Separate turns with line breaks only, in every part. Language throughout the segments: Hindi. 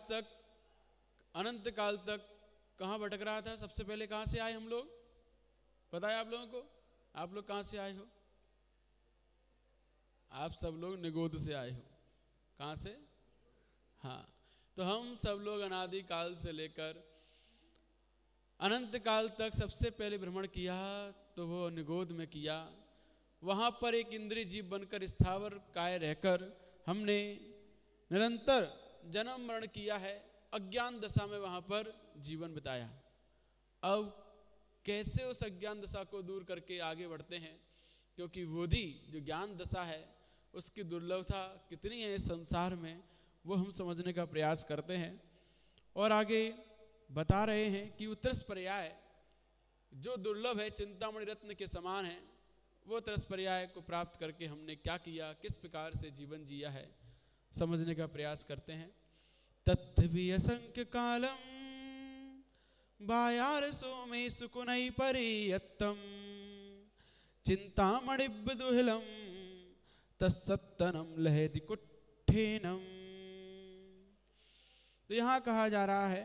तक, अनंत काल तक कहाँ भटक रहा था? सबसे पहले कहाँ से आए हम लोग? पता है आप लोगों को? आप लोग कहाँ से आए हो? आप सब लोग निगोद से आए हो। कहाँ से? हाँ, तो हम सब लोग अनादि काल से लेकर अनंत काल तक सबसे पहले भ्रमण किया तो वो निगोद में किया। वहाँ पर एक इंद्रिय जीव बनकर स्थावर काय रहकर हमने निरंतर जन्म मरण किया है। अज्ञान दशा में वहाँ पर जीवन बिताया। अब कैसे उस अज्ञान दशा को दूर करके आगे बढ़ते हैं, क्योंकि बोधि जो ज्ञान दशा है उसकी दुर्लभता कितनी है इस संसार में, वो हम समझने का प्रयास करते हैं। और आगे बता रहे हैं कि उत्तरस पर्याय जो दुर्लभ है, चिंतामणि रत्न के समान है, वो तरस पर्याय को प्राप्त करके हमने क्या किया, किस प्रकार से जीवन जिया है, समझने का प्रयास करते हैं। तत्थवि असंख्य कालम बायार सोमे सुकुनई परियत्तम चिंतामणिब्दुहिलम तत्सत्तनम लहति कुट्ठेनम। तो यहां कहा जा रहा है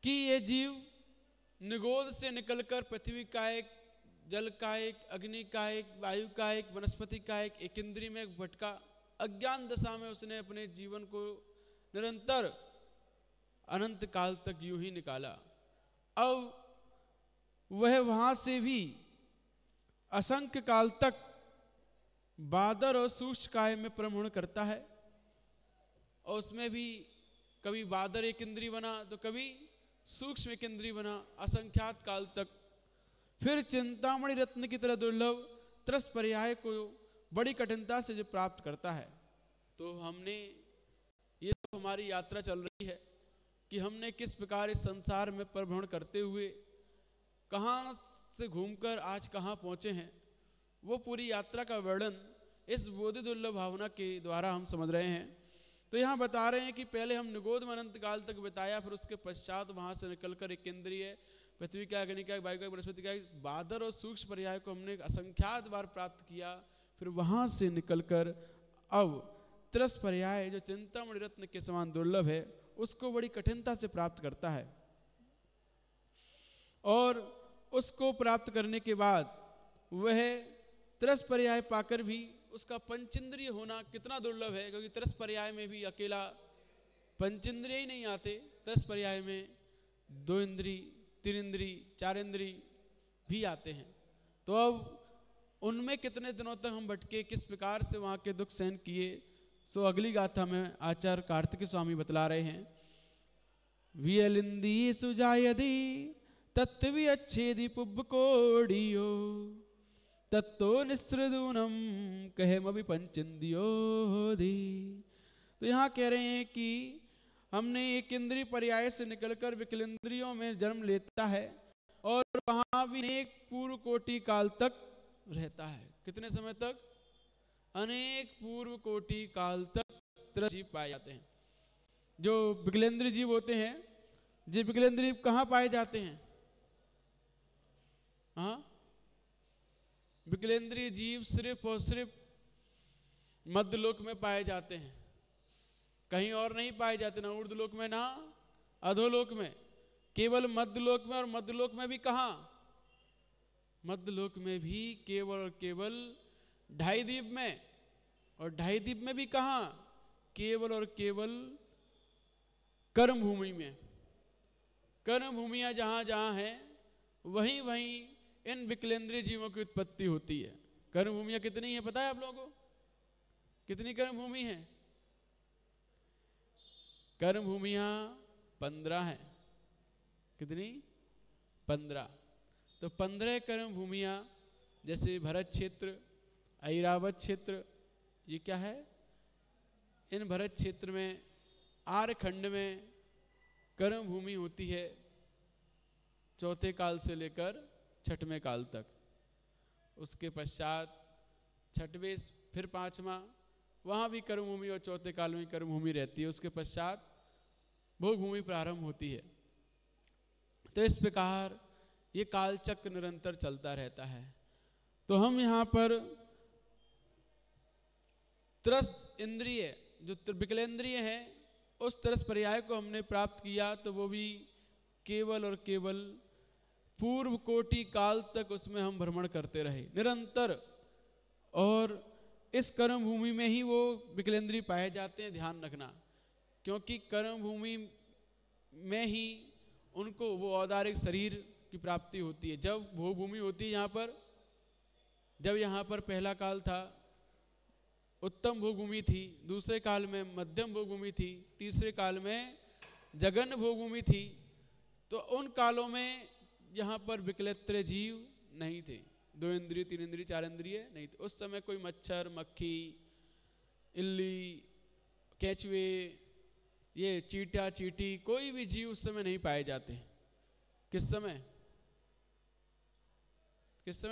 कि ये जीव निगोद से निकलकर पृथ्वी का एक, जल का एक, अग्नि का एक, वायु का एक, वनस्पति का एक इंद्रिय में भटका। अज्ञान दशा में उसने अपने जीवन को निरंतर अनंत काल तक यूं ही निकाला। अब वह वहां से भी असंख्य काल तक बादर और सूक्ष्म काय में भ्रमण करता है, और उसमें भी कभी बादर एक इंद्रिय बना तो कभी सूक्ष्म एक इंद्रिय बना, असंख्यात काल तक। फिर चिंतामणि रत्न की तरह दुर्लभ त्रस पर्याय को बड़ी कठिनता से जो प्राप्त करता है। तो हमने ये तो हमारी यात्रा चल रही है कि हमने किस प्रकार इस संसार में भ्रमण करते हुए कहाँ से घूमकर आज कहाँ पहुँचे हैं, वो पूरी यात्रा का वर्णन इस बोधि दुर्लभ भावना के द्वारा हम समझ रहे हैं। तो यहाँ बता रहे हैं कि पहले हम निगोद में अनंत काल तक बिताया, फिर उसके पश्चात वहाँ से निकलकर एक इंद्रिय, पृथ्वी का, अग्नि का, वायु का, बृहस्पति का, बादर और सूक्ष्म पर्याय को हमने असंख्यात बार प्राप्त किया। फिर वहाँ से निकलकर अब त्रस पर्याय जो चिंतामणि रत्न के समान दुर्लभ है उसको बड़ी कठिनता से प्राप्त करता है। और उसको प्राप्त करने के बाद वह त्रस पर्याय पाकर भी उसका पंचेंद्रिय होना कितना दुर्लभ है, क्योंकि त्रस पर्याय में भी अकेला पंचेंद्रिय ही नहीं आते, त्रस पर्याय में 2 इंद्रिय, 3 इंद्रिय, 4 इंद्रिय भी आते हैं। तो अब उनमें कितने दिनों तक हम भटके, किस प्रकार से वहाँ के दुख सहन किए, सो अगली गाथा में आचार्य कार्तिक स्वामी बतला रहे हैं। वियलिंदी सुजायदी तत्वी अच्छेदी पुब कोडियो तत्तो निस्रदूनम कहेम अभी पंचेंद्रियो दी। तो यहाँ कह रहे हैं कि हमने एक इंद्रिय पर्याय से निकलकर विकलेंद्रियों में जन्म लेता है और वहाँ भी एक पूर्व कोटि काल तक रहता है। कितने समय तक? अनेक पूर्व कोटि काल तक जीव पाए जाते हैं। जो विकलेंद्रिय जीव होते हैं, ये विकलेंद्रिय कहाँ पाए जाते हैं? हाँ, विकलेंद्रिय जीव सिर्फ और सिर्फ मध्यलोक में पाए जाते हैं, कहीं और नहीं पाए जाते, ना ऊर्ध्वलोक में ना अधोलोक में, केवल मध्यलोक में। और मध्यलोक में भी कहाँ? मध्यलोक में भी केवल और केवल ढाई द्वीप में, और ढाई द्वीप में भी कहाँ? केवल और केवल कर्म भूमि में। कर्म भूमियां जहां जहां हैं वहीं वहीं इन विकलेंद्रिय जीवों की उत्पत्ति होती है। कर्म भूमियां कितनी है पता है आप लोगों को? कितनी कर्म भूमि है? कर्म भूमियां 15 हैं। कितनी? 15। तो 15 कर्म भूमियां, जैसे भरत क्षेत्र, ऐरावत क्षेत्र, ये क्या है? इन भरत क्षेत्र में आर्यखंड में कर्म भूमि होती है चौथे काल से लेकर छठवें काल तक। उसके पश्चात छठवें, फिर पांचवा, वहाँ भी कर्म भूमि और चौथे काल में कर्म भूमि रहती है। उसके पश्चात भोग भूमि प्रारंभ होती है। तो इस प्रकार ये काल चक्र निरंतर चलता रहता है। तो हम यहाँ पर त्रस इंद्रिय जो विकलेंद्रिय है उस त्रस पर्याय को हमने प्राप्त किया तो वो भी केवल और केवल पूर्व कोटि काल तक उसमें हम भ्रमण करते रहे निरंतर, और इस कर्म भूमि में ही वो विकलेंद्रिय पाए जाते हैं। ध्यान रखना, क्योंकि कर्म भूमि में ही उनको वो औदारिक शरीर की प्राप्ति होती है। जब भोग भूमि होती है यहाँ पर, जब यहाँ पर पहला काल था उत्तम भोग भूमि थी, दूसरे काल में मध्यम भोग भूमि थी, तीसरे काल में जघन्य भोग भूमि थी, तो उन कालों में यहाँ पर विकलेंद्रिय जीव नहीं थे, 2 इंद्रिय 3 इंद्रिय 4 इंद्रिय नहीं थे। उस समय कोई मच्छर, मक्खी, इल्ली, केचुए, ये चीटा चीटी, कोई भी जीव उस समय नहीं पाए जाते। किस समय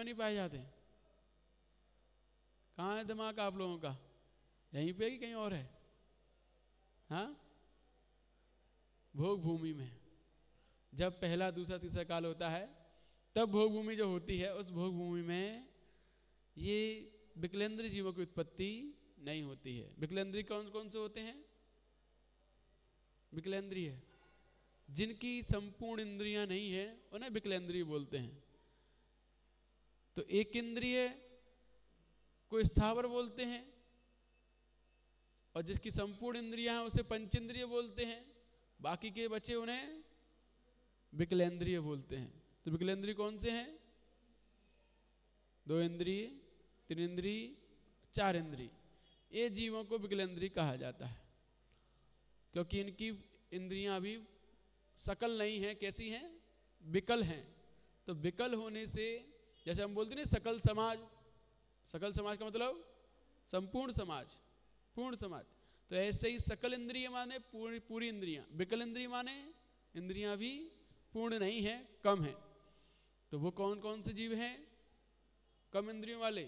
नहीं पाए जाते? कहाँ है दिमाग आप लोगों का? यहीं पे कि कहीं और है? हाँ, भोग भूमि में। जब पहला दूसरा तीसरा काल होता है तब भोग भूमि जो होती है उस भोग भूमि में ये विकलेंद्रिय जीवों की उत्पत्ति नहीं होती है। विकलेंद्रिय कौन कौन से होते हैं? विकलेंद्रिय जिनकी संपूर्ण इंद्रियां नहीं है उन्हें विकलेंद्रिय बोलते हैं। तो एक इंद्रिय को स्थावर बोलते हैं, और जिसकी संपूर्ण इंद्रियां हैं उसे पंचेंद्रिय बोलते हैं, बाकी के बचे उन्हें विकलेंद्रिय बोलते हैं। तो विकलेंद्रिय कौन से हैं? 2 इंद्रिय 3 इंद्रिय 4 इंद्रिय। ये जीवों को विकलेंद्रिय कहा जाता है, क्योंकि इनकी इंद्रियां अभी सकल नहीं है। कैसी हैं? विकल हैं। तो विकल होने से, जैसे हम बोलते हैं सकल समाज, सकल समाज का मतलब संपूर्ण समाज, पूर्ण समाज, तो ऐसे ही सकल इंद्रिय माने पूरी इंद्रियां, विकल इंद्रिय माने इंद्रियां भी पूर्ण नहीं है, कम है। तो वो कौन कौन से जीव हैं कम इंद्रियों वाले?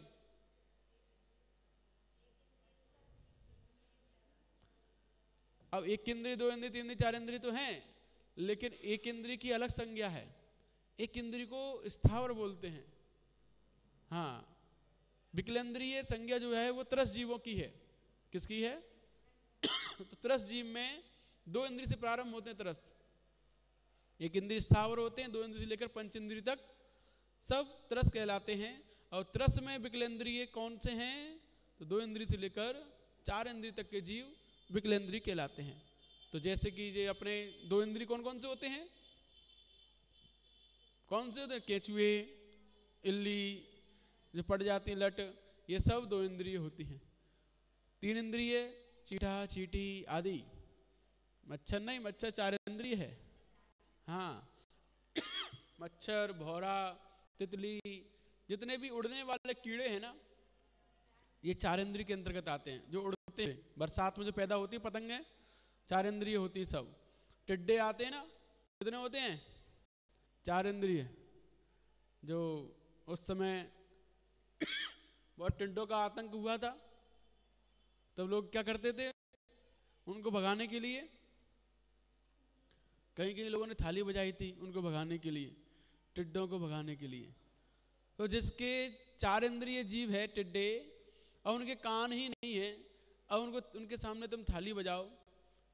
अब 1 इंद्रिय 2 इंद्रिय 3 इंद्रिय 4 इंद्रिय तो हैं, लेकिन एक इंद्रिय की अलग संज्ञा है। एक इंद्रिय को स्थावर बोलते हैं। हाँ, विकलेंद्रिय संज्ञा जो है वो त्रस जीवों की है। किसकी है? तो त्रस जीव में 2 इंद्रिय से प्रारंभ होते हैं त्रस। एक इंद्रिय स्थावर होते हैं, 2 इंद्रिय से लेकर पंच इंद्रिय तक सब त्रस कहलाते हैं। और त्रस में विकलेंद्रिय कौन से हैं? तो 2 इंद्रिय से लेकर 4 इंद्रिय तक के जीव विकलेंद्रिय कहलाते हैं। तो जैसे कि ये अपने 2 इंद्रिय कौन कौन से होते हैं? कौन से होते हैं? केचुए, इल्ली जो पड़ जाती हैं, लट, ये सब 2 इंद्रिय होती हैं। 3 इंद्रिय चीटा चीटी आदि। मच्छर नहीं, मच्छर 4 इंद्रिय है। हाँ, मच्छर, भौरा, तितली, जितने भी उड़ने वाले कीड़े हैं ना, ये 4 इंद्रिय के अंतर्गत आते हैं। जो उड़ते हैं, बरसात में जो पैदा होती है पतंगें, 4 इंद्रिय होती है सब। टिड्डे आते हैं ना, कितने होते हैं? 4 इंद्रिय। जो उस समय बहुत टिड्डों का आतंक हुआ था, तब लोग क्या करते थे? उनको भगाने के लिए कहीं कहीं लोगों ने थाली बजाई थी, उनको भगाने के लिए, टिड्डों को भगाने के लिए। तो जिसके 4 इंद्रिय जीव है टिड्डे, और उनके कान ही नहीं है, और उनको उनके सामने तुम थाली बजाओ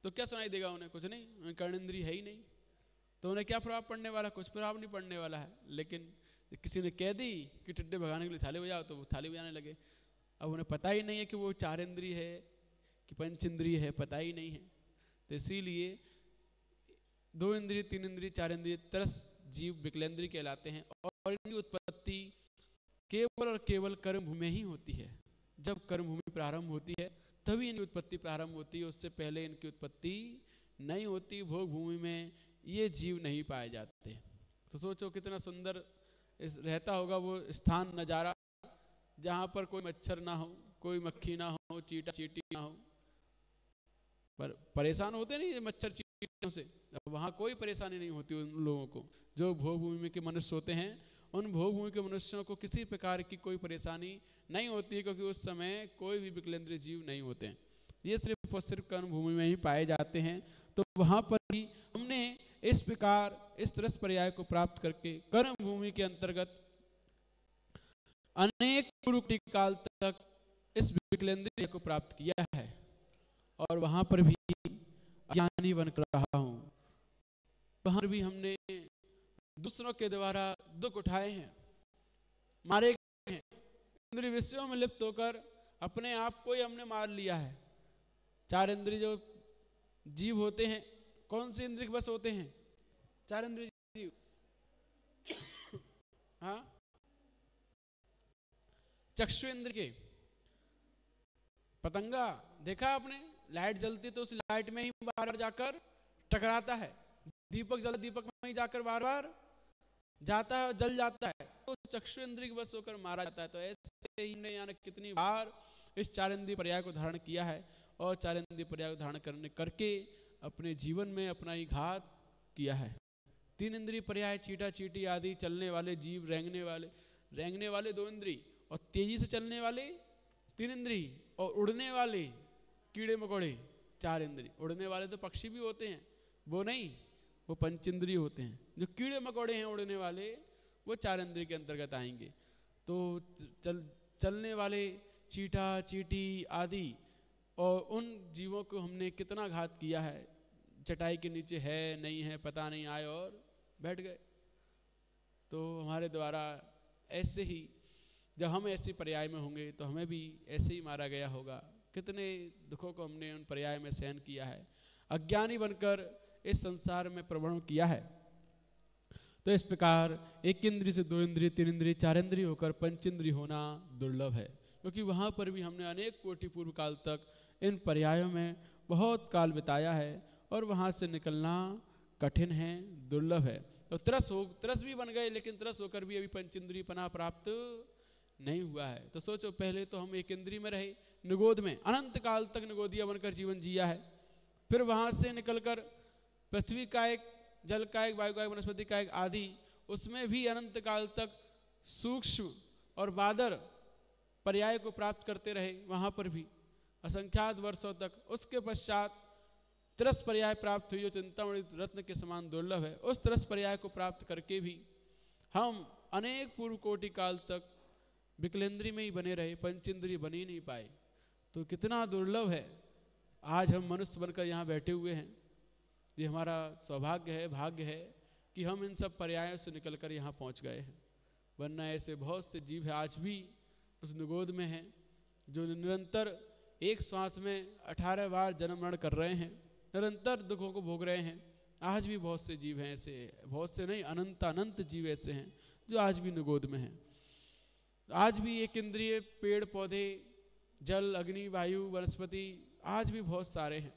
तो क्या सुनाई देगा उन्हें? कुछ नहीं, उनके कर्णेंद्रिय है ही नहीं। तो उन्हें क्या प्रभाव पड़ने वाला? कुछ प्रभाव नहीं पड़ने वाला है। लेकिन किसी ने कह दी कि टिड्डे भगाने के लिए थाली बजाओ, तो वो थाली बजाने लगे। अब उन्हें पता ही नहीं है कि वो 4 इंद्रिय है कि पंच इंद्रिय है, पता ही नहीं है। तो इसीलिए 2 इंद्रिय 3 इंद्रिय 4 इंद्रिय त्रस जीव विकलेंद्रिय कहलाते हैं। और इनकी उत्पत्ति केवल और केवल कर्म भूमि में ही होती है। जब कर्म भूमि प्रारंभ होती है तभी इनकी उत्पत्ति प्रारंभ होती है, उससे पहले इनकी उत्पत्ति नहीं होती। भोग भूमि में ये जीव नहीं पाए जाते। तो सोचो कितना सुंदर रहता होगा वो स्थान, नज़ारा, जहाँ पर कोई मच्छर ना हो, कोई मक्खी ना हो, चीटा चीटी ना हो। पर परेशान होते नहीं मच्छर चीटियों से, वहाँ कोई परेशानी नहीं होती उन लोगों को। जो भोग भूमि के मनुष्य होते हैं, उन भोग भूमि के मनुष्यों को किसी प्रकार की कोई परेशानी नहीं होती, क्योंकि उस समय कोई भी विकलेंद्रिय जीव नहीं होते हैं। ये सिर्फ और सिर्फ कर्म भूमि में ही पाए जाते हैं। तो वहाँ पर ही हमने इस प्रकार इस त्रस पर्याय को प्राप्त करके कर्म भूमि के अंतर्गत अनेक पूर्व काल तक इस विकलेंद्रिय को प्राप्त किया है और वहां पर भी अज्ञानी बनकर रहा हूं। वहां भी हमने दूसरों के द्वारा दुख उठाए हैं, मारे गए हैं, इंद्रिय विषयों में लिप्त होकर अपने आप को ही हमने मार लिया है। चार इंद्रिय जो जीव होते हैं, कौन सी इंद्रिय के बस होते हैं? चार इंद्रिय जीव। हाँ, चक्षु इंद्र के। पतंगा देखा आपने, लाइट जलती तो उस लाइट में ही बार बार जाकर टकराता है, दीपक जल दीपक में ही जाकर बार बार जाता है और जल जाता है, तो चक्षु इंद्रिय बस होकर मारा जाता है। तो ऐसे ही ने यानी कितनी बार इस चार इंद्रिय पर्याय को धारण किया है और चार इंद्रिय पर्याय को धारण करने करके अपने जीवन में अपना ही घात किया है। तीन इंद्रिय पर्याय चीटा चीटी आदि चलने वाले जीव, रेंगने वाले दो इंद्रिय और तेजी से चलने वाले तीन इंद्रिय और उड़ने वाले कीड़े मकोड़े चार इंद्रिय। उड़ने वाले तो पक्षी भी होते हैं, वो नहीं, वो पंचेंद्रिय होते हैं। जो कीड़े मकोड़े हैं उड़ने वाले, वो चार इंद्रिय के अंतर्गत आएंगे। तो चलने वाले चीटा चीटी आदि और उन जीवों को हमने कितना घात किया है। चटाई के नीचे है नहीं है पता नहीं, आए और बैठ गए। तो हमारे द्वारा ऐसे ही जब हम ऐसी पर्याय में होंगे तो हमें भी ऐसे ही मारा गया होगा। कितने दुखों को हमने उन पर्याय में सहन किया है, अज्ञानी बनकर इस संसार में प्रवण किया है। तो इस प्रकार एक इंद्रिय से दो इंद्रिय, तीन इंद्रिय, चार इंद्रिय होकर पंचेंद्रिय होना दुर्लभ है, क्योंकि वहां पर भी हमने अनेक कोटि पूर्व काल तक इन पर्यायों में बहुत काल बिताया है और वहां से निकलना कठिन है, दुर्लभ है। तो त्रस भी बन गए, लेकिन त्रस होकर भी अभी पंचेंद्रिय पना प्राप्त नहीं हुआ है। तो सोचो, पहले तो हम एक इंद्रिय में रहे, निगोद में अनंत काल तक निगोदिया बनकर जीवन जिया है। फिर वहां से निकलकर पृथ्वी का एक, जल का एक, वायु का एक, वनस्पति का एक आदि, उसमें भी अनंत काल तक सूक्ष्म और बादर पर्याय को प्राप्त करते रहे, वहां पर भी असंख्यात वर्षों तक। उसके पश्चात त्रस पर्याय प्राप्त हुई, जो चिंतामणि रत्न के समान दुर्लभ है। उस त्रस पर्याय को प्राप्त करके भी हम अनेक पूर्व कोटि काल तक विकलेंद्रिय में ही बने रहे, पंचेंद्रिय बन ही नहीं पाए। तो कितना दुर्लभ है। आज हम मनुष्य बनकर यहाँ बैठे हुए हैं, ये हमारा सौभाग्य है, भाग्य है कि हम इन सब पर्यायों से निकलकर यहाँ पहुँच गए हैं। वरना ऐसे बहुत से जीव है आज भी उस निगोद में हैं, जो निरंतर एक श्वास में 18 बार जन्म मरण कर रहे हैं, निरंतर दुखों को भोग रहे हैं। आज भी बहुत से जीव हैं ऐसे, बहुत से नहीं, अनंत अनंत जीव ऐसे हैं जो आज भी निगोद में हैं। आज भी एक इंद्रिय, पेड़ पौधे, जल, अग्नि, वायु, वनस्पति, आज भी बहुत सारे हैं,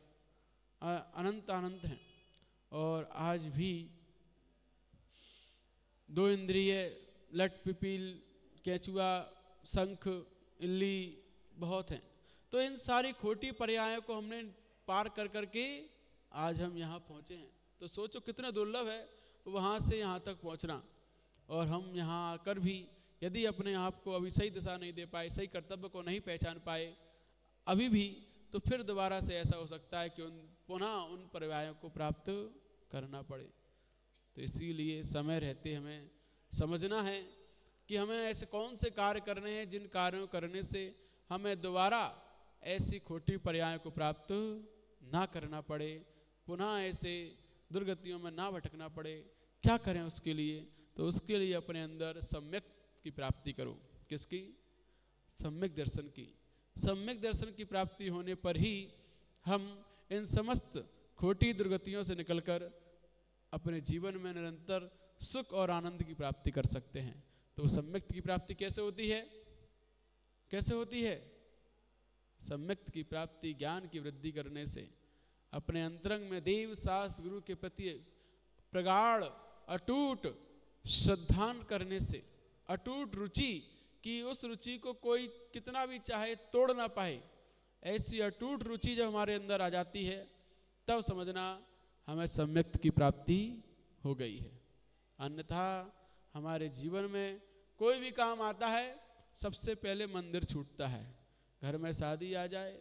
अनंत अनंत हैं। और आज भी दो इंद्रिय, लट, पिपील, केंचुआ, शंख, इल्ली बहुत हैं। तो इन सारी खोटी पर्यायों को हमने पार कर करके आज हम यहाँ पहुँचे हैं। तो सोचो कितना दुर्लभ है वहाँ से यहाँ तक पहुँचना। और हम यहाँ आकर भी यदि अपने आप को अभी सही दिशा नहीं दे पाए, सही कर्तव्य को नहीं पहचान पाए अभी भी, तो फिर दोबारा से ऐसा हो सकता है कि पुनः उन पर्यायों को प्राप्त करना पड़े। तो इसीलिए समय रहते हमें समझना है कि हमें ऐसे कौन से कार्य करने हैं जिन कार्यों करने से हमें दोबारा ऐसी खोटी पर्यायों को प्राप्त ना करना पड़े, पुनः ऐसे दुर्गतियों में ना भटकना पड़े। क्या करें उसके लिए? तो उसके लिए अपने अंदर सम्यक की प्राप्ति करो। किसकी? सम्यक दर्शन की। सम्यक दर्शन की प्राप्ति होने पर ही हम इन समस्त खोटी दुर्गतियों से निकलकर अपने जीवन में निरंतर सुख और आनंद की प्राप्ति कर सकते हैं। तो सम्यक की प्राप्ति कैसे होती है? कैसे होती है? सम्यक की प्राप्ति ज्ञान की वृद्धि करने से, अपने अंतरंग में देव शास्त्र गुरु के प्रति प्रगाढ़ अटूट श्रद्धान करने से, अटूट रुचि कि उस रुचि को कोई कितना भी चाहे तोड़ ना पाए, ऐसी अटूट रुचि जब हमारे अंदर आ जाती है तब समझना हमें सम्यक की प्राप्ति हो गई है। अन्यथा हमारे जीवन में कोई भी काम आता है सबसे पहले मंदिर छूटता है। घर में शादी आ जाए,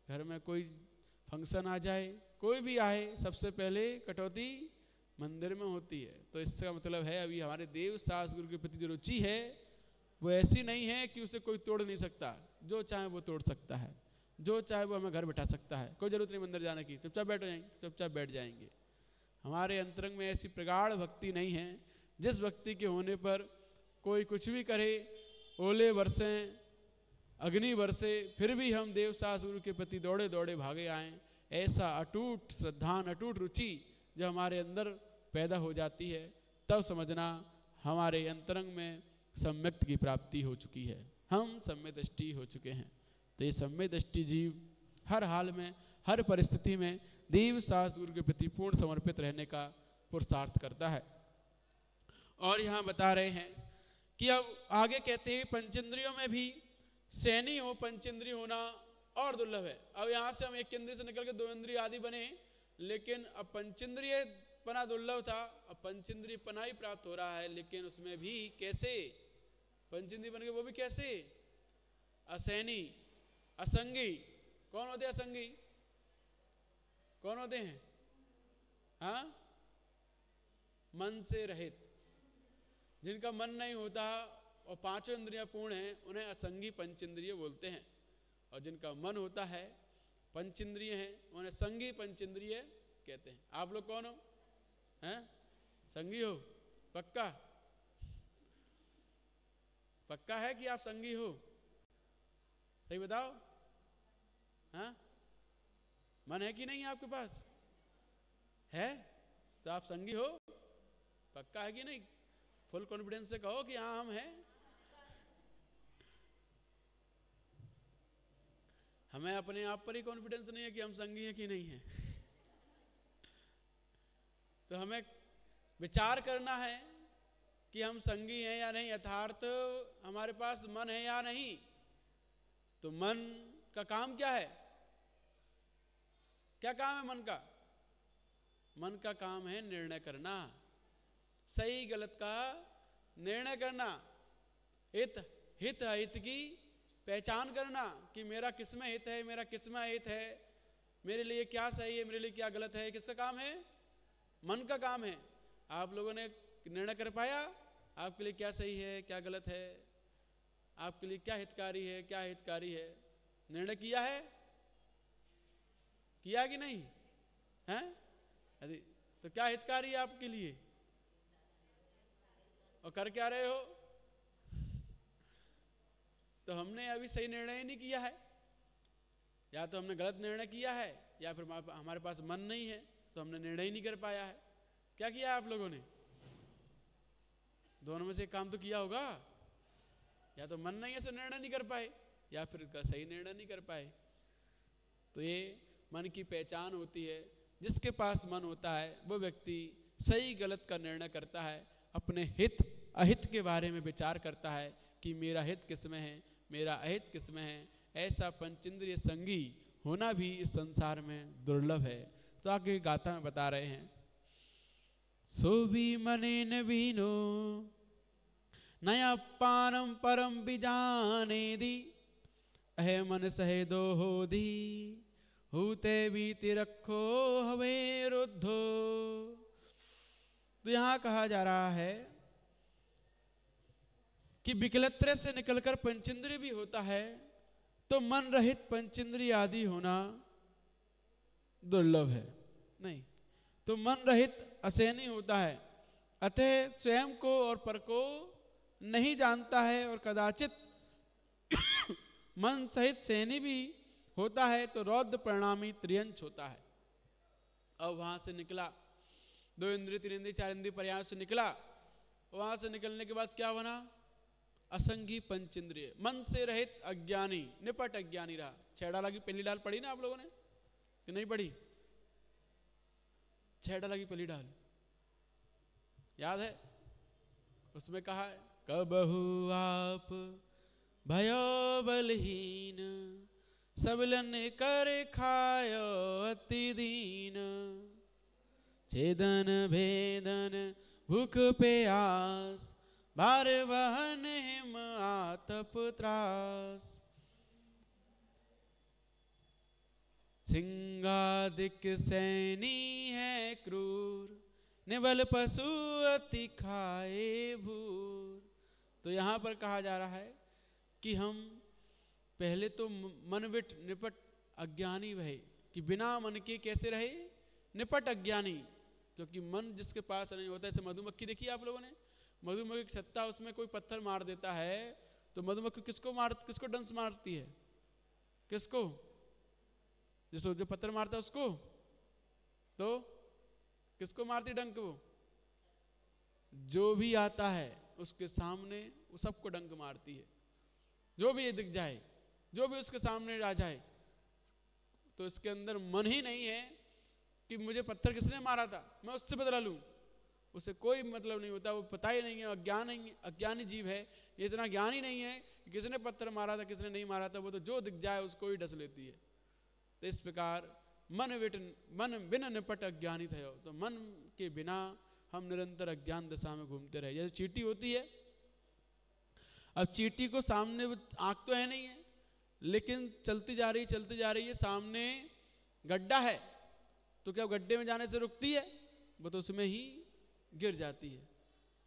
घर में कोई फंक्शन आ जाए, कोई भी आए, सबसे पहले कटौती मंदिर में होती है। तो इसका मतलब है अभी हमारे देव शास्त्र गुरु के प्रति जो रुचि है वो ऐसी नहीं है कि उसे कोई तोड़ नहीं सकता। जो चाहे वो तोड़ सकता है, जो चाहे वो हमें घर बैठा सकता है, कोई जरूरत नहीं मंदिर जाने की, चुपचाप बैठ जाएंगे, चुपचाप बैठ जाएंगे। हमारे अंतरंग में ऐसी प्रगाढ़ भक्ति नहीं है जिस भक्ति के होने पर कोई कुछ भी करे, ओले बरसें, अग्नि बरसे, फिर भी हम देव सासुर के प्रति दौड़े दौड़े भागे आएं। ऐसा अटूट श्रद्धान, अटूट रुचि जब हमारे अंदर पैदा हो जाती है, तब समझना हमारे अंतरंग में सम्यक्त की प्राप्ति हो चुकी है, हम सम्य दृष्टि हो चुके हैं। तो ये सम्य दृष्टि जीव हर हाल में, हर परिस्थिति में देव सासुर के प्रति पूर्ण समर्पित रहने का पुरुषार्थ करता है। और यहाँ बता रहे हैं कि अब आगे कहते हैं पंचेंद्रियों में भी सैनी हो, पंचेंद्रिय होना और दुर्लभ है। अब यहाँ से हम एक इंद्रिय से निकल के दो इंद्रिय आदि बने, लेकिन अब पंचेंद्रिय पना दुर्लभ था, अब पंचेंद्रिय पना ही प्राप्त हो रहा है, लेकिन उसमें भी कैसे पंचेंद्रिय बन गए, वो भी कैसे? असैनी, असंगी। कौन होते हैं असंगी? कौन होते हैं? हाँ, मन से रहित, जिनका मन नहीं होता और पांचों इंद्रियां पूर्ण हैं, उन्हें असंगी पंचेंद्रिय बोलते हैं। और जिनका मन होता है, पंचेंद्रिय हैं, उन्हें संगी पंचेंद्रिय कहते हैं। आप लोग कौन हो? हैं? संगी हो? पक्का? पक्का है कि आप संगी हो? सही बताओ। हाँ, मन है कि नहीं आपके पास? है तो आप संगी हो? पक्का है कि नहीं? फुल कॉन्फिडेंस से कहो कि हाँ हम हैं। हमें अपने आप पर ही कॉन्फिडेंस नहीं है कि हम संगी हैं कि नहीं है। तो हमें विचार करना है कि हम संगी हैं या नहीं, यथार्थ हमारे पास मन है या नहीं। तो मन का काम क्या है? क्या काम है मन का? मन का काम है निर्णय करना, सही गलत का निर्णय करना, हित अहित की पहचान करना कि मेरा किसमें हित है, मेरा किसमें अहित है, मेरे लिए क्या सही है, मेरे लिए क्या गलत है। किसका काम है? मन का काम है। आप लोगों ने निर्णय कर पाया आपके लिए क्या सही है, क्या गलत है, आपके लिए क्या हितकारी है, क्या हितकारी है? निर्णय किया है? किया कि नहीं? हैं? अरे तो क्या हितकारी है आपके लिए? और कर क्या रहे हो? तो हमने अभी सही निर्णय नहीं किया है, या तो हमने गलत निर्णय किया है, या फिर हमारे पास मन नहीं है तो हमने निर्णय ही नहीं कर पाया है। क्या किया आप लोगों ने? दोनों में से एक काम तो किया होगा। या तो मन नहीं है से निर्णय नहीं कर पाए, या फिर सही निर्णय नहीं कर पाए। तो ये मन की पहचान होती है। जिसके पास मन होता है वो व्यक्ति सही गलत का निर्णय करता है, अपने हित अहित के बारे में विचार करता है कि मेरा हित किसमें है, मेरा अहित किसमें है। ऐसा पंचेंद्रिय संगी होना भी इस संसार में दुर्लभ है। तो आगे गाथा में बता रहे हैं, सो भी मने न बीनो नया पानम परम बिजाने दी, अहे मन सहे दो हो दी, हूते बीती रखो हवे रुद्धो। तो यहां कहा जा रहा है कि विकलत्र से निकलकर पंचेंद्रिय भी होता है, तो मन रहित पंचेंद्रिय आदि होना दुर्लभ है। नहीं तो मन रहित असैनी होता है, अतः स्वयं को और पर को नहीं जानता है, और कदाचित मन सहित सैनी भी होता है तो रौद्र परिणामी त्रियंश होता है। अब वहां से निकला, दो इंद्रिय, तीन इंद्रिय, चार इंद्रिय पर्याय से निकला। वहां से निकलने के बाद क्या बना? असंगी पंचेंद्रिय, मन से रहित अज्ञानी, निपट अज्ञानी रहा। छह डाला की पहली डाल पढ़ी ना आप लोगों ने कि नहीं पढ़ी? छह डाला की पहली डाल याद है? उसमें कहा है, कबहु आप भयो बलहीन, सबलन कर खायो अति दीन, छेदन भेदन भूख प्यास, भार वहन हिम आतप त्रास, सिंहादिक सैनी है क्रूर, निबल पशु अति खाए भूर। तो यहां पर कहा जा रहा है कि हम पहले तो मन विट निपट अज्ञानी वह, कि बिना मन के कैसे रहे, निपट अज्ञानी। क्योंकि मन जिसके पास नहीं होता, जैसे मधुमक्खी देखी आप लोगों ने, मधुमक्खी की सत्ता, उसमें कोई पत्थर मार देता है तो मधुमक्खी किसको डंस मारती है, किसको, जो पत्थर मारता है उसको, तो किसको मारती डंक, वो जो भी आता है उसके सामने वो सबको डंक मारती है, जो भी ये दिख जाए, जो भी उसके सामने आ जाए। तो इसके अंदर मन ही नहीं है कि मुझे पत्थर किसने मारा था, मैं उससे बदला लूं, उसे कोई मतलब नहीं होता, वो पता ही नहीं है, अज्ञानी जीव है, ये इतना ज्ञान ही नहीं है कि किसने पत्थर मारा था किसने नहीं मारा था, वो तो जो दिख जाए उसको ही डस लेती है। तो इस प्रकार मन बिन निपट अज्ञानी थे, तो मन के बिना हम निरंतर अज्ञान दशा में घूमते रहे। जैसे चींटी होती है, अब चींटी को सामने आंख तो है नहीं है, लेकिन चलती जा रही है, सामने गड्ढा है, तो क्या गड्ढे में जाने से रुकती है, वो तो उसमें ही गिर जाती है।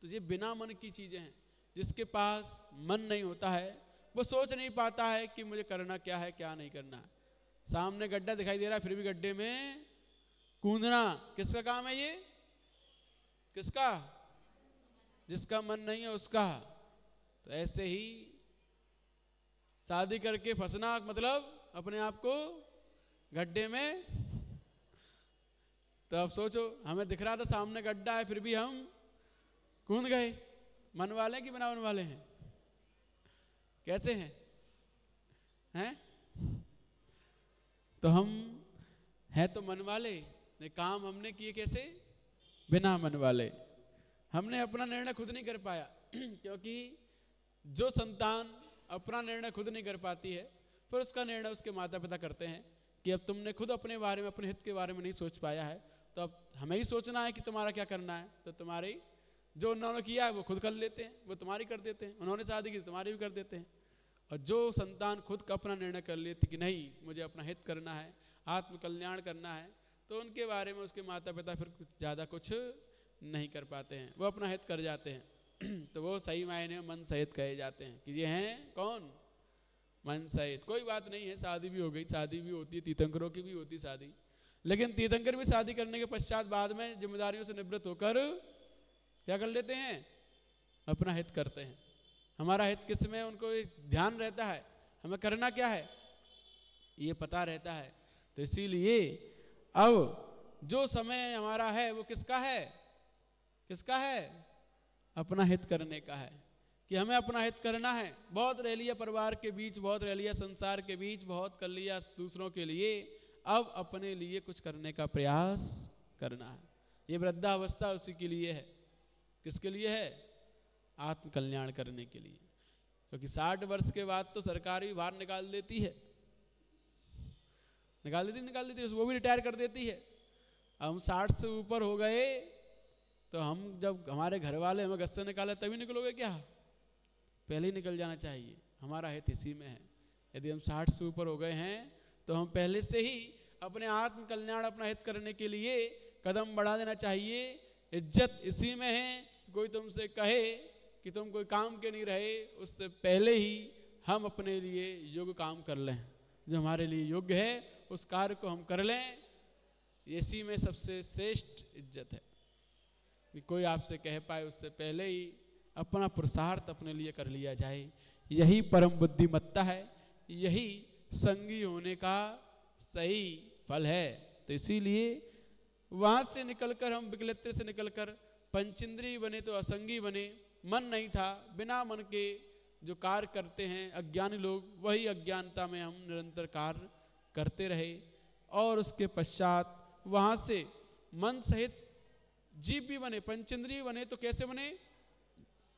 तो ये बिना मन की चीजें हैं। जिसके पास मन नहीं होता है वो सोच नहीं पाता है कि मुझे करना क्या है क्या नहीं करना है। सामने गड्ढा दिखाई दे रहा है फिर भी गड्ढे में कूदना किसका काम है, ये किसका, जिसका मन नहीं है उसका। तो ऐसे ही शादी करके फंसना मतलब अपने आप को गड्ढे में। तो अब सोचो, हमें दिख रहा था सामने गड्ढा है फिर भी हम कूद गए। मन वाले हैं कि बिना मन वाले हैं, कैसे हैं? तो हम हैं तो मन वाले, काम हमने किए कैसे, बिना मन वाले। हमने अपना निर्णय खुद नहीं कर पाया क्योंकि जो संतान अपना निर्णय खुद नहीं कर पाती है फिर उसका निर्णय उसके माता पिता करते हैं कि अब तुमने खुद अपने बारे में, अपने हित के बारे में नहीं सोच पाया है, तो अब हमें ही सोचना है कि तुम्हारा क्या करना है। तो तुम्हारी जो उन्होंने किया है वो खुद कर लेते हैं, वो तुम्हारी कर देते हैं, उन्होंने शादी की तुम्हारी भी कर देते हैं। और जो संतान खुद का अपना निर्णय कर लेते कि नहीं मुझे अपना हित करना है, आत्म कल्याण करना है, तो उनके बारे में उसके माता पिता फिर ज़्यादा कुछ नहीं कर पाते हैं, वो अपना हित कर जाते हैं। तो वो सही मायने में मन सहित कहे जाते हैं कि ये हैं कौन, मन सहित। कोई बात नहीं है, शादी भी हो गई, शादी भी होती है, तीर्थंकरों की भी होती है शादी, लेकिन तीर्थंकर भी शादी करने के पश्चात बाद में जिम्मेदारियों से निवृत्त होकर क्या कर लेते हैं, अपना हित करते हैं। हमारा हित किस में उनको ध्यान रहता है, हमें करना क्या है ये पता रहता है। तो इसीलिए अब जो समय हमारा है वो किसका है, किसका है, अपना हित करने का है, कि हमें अपना हित करना है। बहुत रह लिया परिवार के बीच, बहुत रह लिया संसार के बीच, बहुत कर लिया दूसरों के लिए, अब अपने लिए कुछ करने का प्रयास करना है। ये वृद्धावस्था उसी के लिए है, किसके लिए है, आत्म कल्याण करने के लिए। क्योंकि 60 वर्ष के बाद तो सरकार भी बाहर निकाल देती है, निकाल देती है, वो भी रिटायर कर देती है। हम 60 से ऊपर हो गए तो हम जब हमारे घर वाले हमें घर से निकाले तभी निकलोगे क्या, पहले ही निकल जाना चाहिए। हमारा हित इसी में है। यदि हम 60 से ऊपर हो गए हैं तो हम पहले से ही अपने आत्म कल्याण, अपना हित करने के लिए कदम बढ़ा देना चाहिए। इज्जत इसी में है, कोई तुमसे कहे कि तुम कोई काम के नहीं रहे, उससे पहले ही हम अपने लिए योग्य काम कर लें, जो हमारे लिए योग्य है उस कार्य को हम कर लें। इसी में सबसे श्रेष्ठ इज्जत है कि कोई आपसे कह पाए उससे पहले ही अपना पुरुषार्थ अपने लिए कर लिया जाए। यही परम बुद्धिमत्ता है, यही संगी होने का सही फल है। तो इसीलिए वहां से निकलकर हम विकलत्र से निकलकर पंचेंद्रिय बने तो असंगी बने। मन नहीं था, बिना मन के जो कार्य करते हैं अज्ञानी लोग, वही अज्ञानता में हम निरंतर कार्य करते रहे। और उसके पश्चात वहां से मन सहित जीव भी बने, पंचेंद्रिय बने। तो कैसे बने,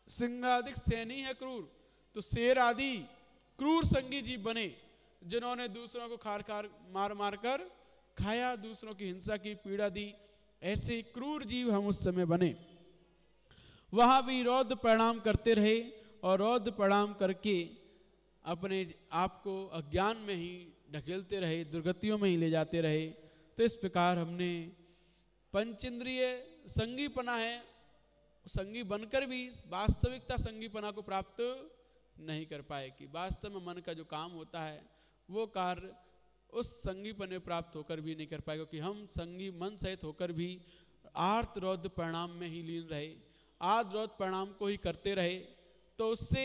सिंहादिक सैनी है क्रूर, तो शेर आदि क्रूर संगी जीव बने, जिन्होंने दूसरों को मार मार कर खाया, दूसरों की हिंसा की पीड़ा दी। ऐसे क्रूर जीव हम उस समय बने। वहां भी रौद्र परिणाम करते रहे और रौद्र परिणाम करके अपने आप को अज्ञान में ही ढकेलते रहे, दुर्गतियों में ही ले जाते रहे। तो इस प्रकार हमने पंचेंद्रिय संगीपना है, संगी बनकर भी वास्तविकता संगीपना को प्राप्त नहीं कर पाए कि वास्तव में मन का जो काम होता है वो कार्य उस संगीपन में प्राप्त होकर भी नहीं कर पाए, क्योंकि हम संगी मन सहित होकर भी आर्त रौद्र परिणाम में ही लीन रहे, आर्त रौद्र परिणाम को ही करते रहे, तो उससे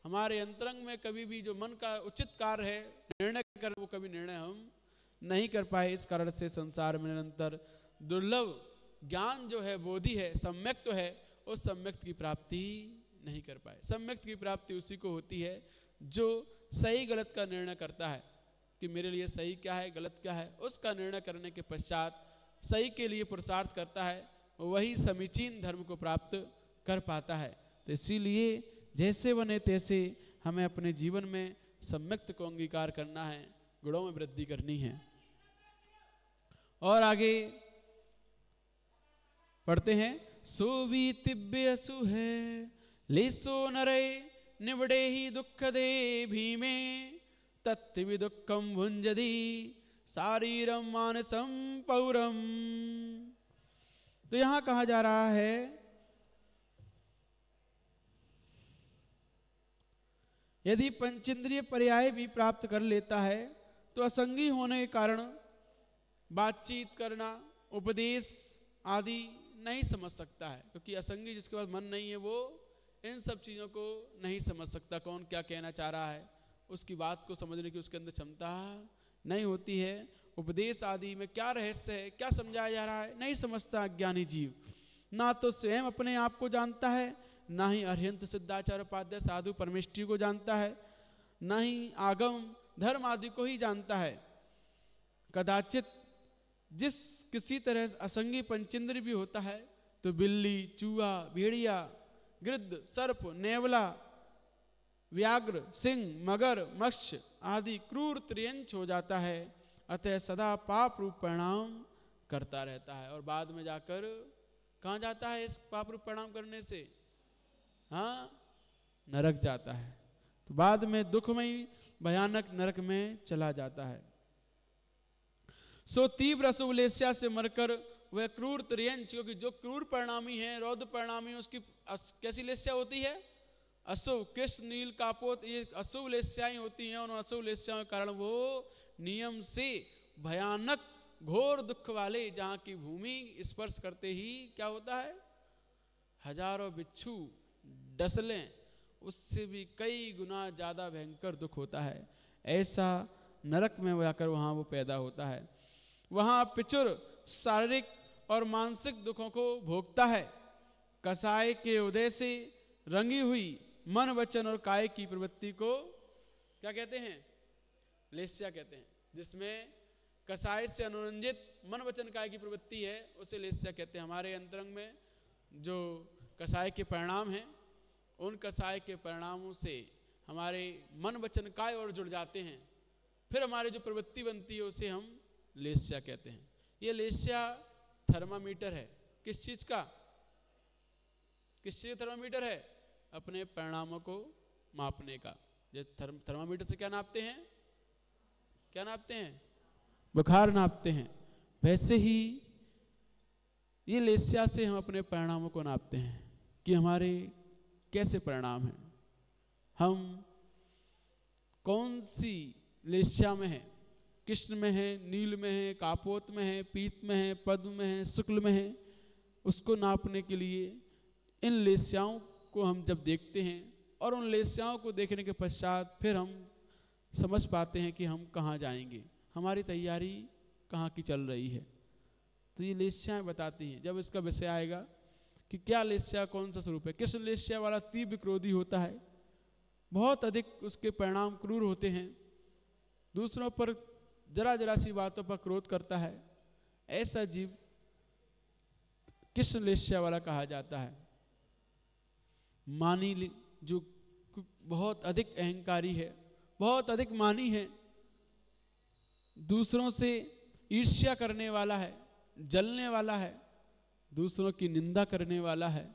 हमारे अंतरंग में कभी भी जो मन का उचित कार्य है निर्णय कर, वो कभी निर्णय हम नहीं कर पाए। इस कारण से संसार में निरंतर दुर्लभ ज्ञान जो है, बोधि है, सम्यक तो है, उस सम्यक की प्राप्ति नहीं कर पाए। सम्यक की प्राप्ति उसी को होती है जो सही गलत का निर्णय करता है कि मेरे लिए सही क्या है गलत क्या है, उसका निर्णय करने के पश्चात सही के लिए पुरुषार्थ करता है, वही समीचीन धर्म को प्राप्त कर पाता है। तो इसीलिए जैसे बने तैसे हमें अपने जीवन में सम्यक्त को अंगीकार करना है, गुणों में वृद्धि करनी है। और आगे पढ़ते हैं, सो भी तिब्य असु है लेसो नरे निबड़े ही दुख दे भीमे तत्व दुखम भुंजदी शारीरम मानसम पौरम। तो यहां कहा जा रहा है यदि पंचेंद्रिय पर्याय भी प्राप्त कर लेता है तो असंगी होने के कारण बातचीत करना, उपदेश आदि नहीं समझ सकता है, क्योंकि असंगी जिसके पास मन नहीं है वो इन सब चीज़ों को नहीं समझ सकता। कौन क्या कहना चाह रहा है उसकी बात को समझने की उसके अंदर क्षमता नहीं होती है। उपदेश आदि में क्या रहस्य है, क्या समझाया जा रहा है, नहीं समझता अज्ञानी जीव। ना तो स्वयं अपने आप को जानता है, ना ही अरिहंत सिद्धाचार्य उपाध्याय साधु परमेष्ठी को जानता है, ना ही आगम धर्म आदि को ही जानता है। कदाचित जिस किसी तरह असंगी पंचेंद्रिय भी होता है तो बिल्ली, चूहा, भेड़िया, गिद्ध, सर्प, नेवला, व्याघ्र, सिंह, मगर, मत्स्य आदि क्रूर त्रियंच हो जाता है। अतः सदा पाप रूप परिणाम करता रहता है और बाद में जाकर कहाँ जाता है इस पाप रूप परिणाम करने से? हाँ, नरक जाता है। तो बाद में दुखमयी भयानक नरक में चला जाता है। सो तीव्र असुवलेस्या से मरकर वह क्रूर त्रियंच, क्योंकि जो क्रूर परिणामी है, रौद्र परिणामी, उसकी कैसी लेस्या होती है? अशुभ, कृष्ण, नील, कापोत, ये अशुभ लेस्याएं होती हैं। और अशुभ लेस्याओं के कारण वो नियम से भयानक घोर दुख वाले, जहाँ की भूमि स्पर्श करते ही क्या होता है, हजारों बिच्छू डसलें, उससे भी कई गुना ज्यादा भयंकर दुख होता है। ऐसा नरक में जाकर वहाँ वो पैदा होता है। वहाँ पिचुर शारीरिक और मानसिक दुखों को भोगता है। कसाय के उदय से रंगी हुई मन, वचन और काय की प्रवृत्ति को क्या कहते हैं? लेस्या कहते हैं। जिसमें कसाय से अनुरंजित मन, वचन, काय की प्रवृत्ति है उसे लेस्या कहते हैं। हमारे अंतरंग में जो कसाय के परिणाम हैं, उन कसाय के परिणामों से हमारे मन, वचन, काय और जुड़ जाते हैं। फिर हमारी जो प्रवृत्ति बनती है उसे हम लेस्या कहते हैं। ये लेस्या थर्मामीटर है। किस चीज का? किस चीज का थर्मामीटर है? अपने परिणामों को मापने का। जो थर्मामीटर से क्या नापते हैं? क्या नापते हैं? बुखार नापते हैं। वैसे ही ये लेस्या से हम अपने परिणामों को नापते हैं कि हमारे कैसे परिणाम हैं, हम कौन सी लेस्या में हैं, कृष्ण में है, नील में है, कापोत में है, पीत में है, पद्म में है, शुक्ल में है। उसको नापने के लिए इन लेस्याओं को हम जब देखते हैं और उन लेस्याओं को देखने के पश्चात फिर हम समझ पाते हैं कि हम कहाँ जाएंगे, हमारी तैयारी कहाँ की चल रही है। तो ये लेस्याएं बताती हैं। जब इसका विषय आएगा कि क्या लेस्या कौन सा स्वरूप है। कृष्ण लेस्या वाला तीव्र क्रोधी होता है, बहुत अधिक उसके परिणाम क्रूर होते हैं, दूसरों पर जरा जरा सी बातों पर क्रोध करता है। ऐसा जीव कृष्ण लेस्या वाला कहा जाता है। मानी जो बहुत अधिक अहंकारी है, बहुत अधिक मानी है, दूसरों से ईर्ष्या करने वाला है, जलने वाला है, दूसरों की निंदा करने वाला है,